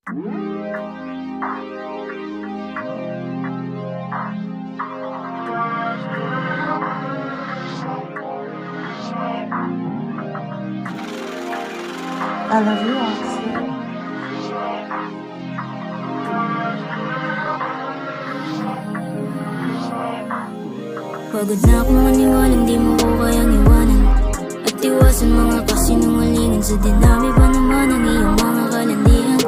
I love you, Oxy. Pagod na akong maniwalang di mo ko kayang iwanan at iwasan mga kasinungalingan. Sa dinami pa naman ang iyong mga kalandian.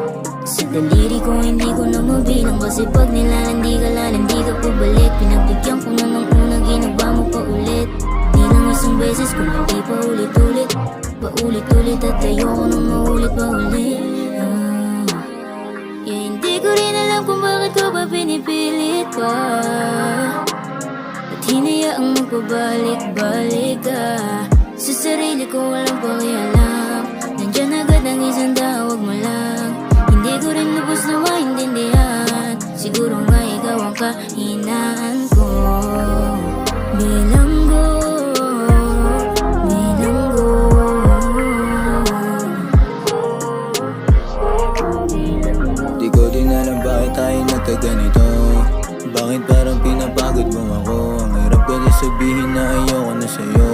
Sa daliri ko hindi ko na mabilang, kasi pag nilalandi ka lalandi ka pabalik. Pinagbigyan ko na ng una, ginawa mo pa ulit. Di lang isang beses kung hindi pa ulit-ulit, paulit-ulit at ayoko nang maulit pa ulit. Yeah, hindi ko rin alam kung bakit ko ba pinipilit pa at hinayaang magpabalik-balik ka. Sa sarili ko walang pakialam, nandyan agad ang isang tawag mo lang. Hindi ko rin lubos na maintindihan, siguro nga ikaw ang kahinaan ko. Bilanggo, bilanggo. Di ko din alam bakit tayo nagkaganito. Bakit parang pinapagod mo ako? Ang hirap kasi sabihin na ayoko na sa'yo,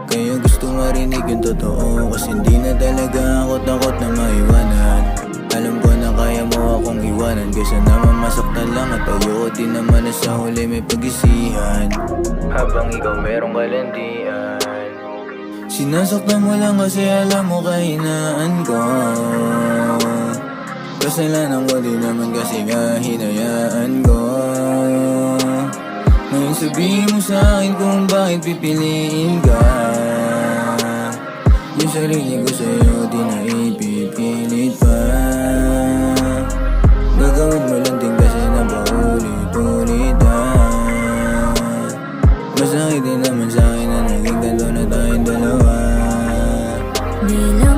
kaya gusto marinig yung totoo. Kasi hindi na talaga ako takot na maiwanan. Alam ko na kaya mo akong iwanan, kaysa naman masaktan lang. At ayoko din naman na sa huli may pag-isihan, habang ikaw merong kalandian. Sinasaktan mo lang kasi alam mo kahinaan ko. Kasalanan ko din naman kasi nga hinayaan ko. Ngayon sabihin mo sa'kin kung bakit pipiliin ka. Yung sarili ko sa'yo di na ipipilit pa. Gagawin mo lang din kasi na paulit-ulitan. Masakit din naman sa'kin na naging ganto na tayong dalawa. Bilang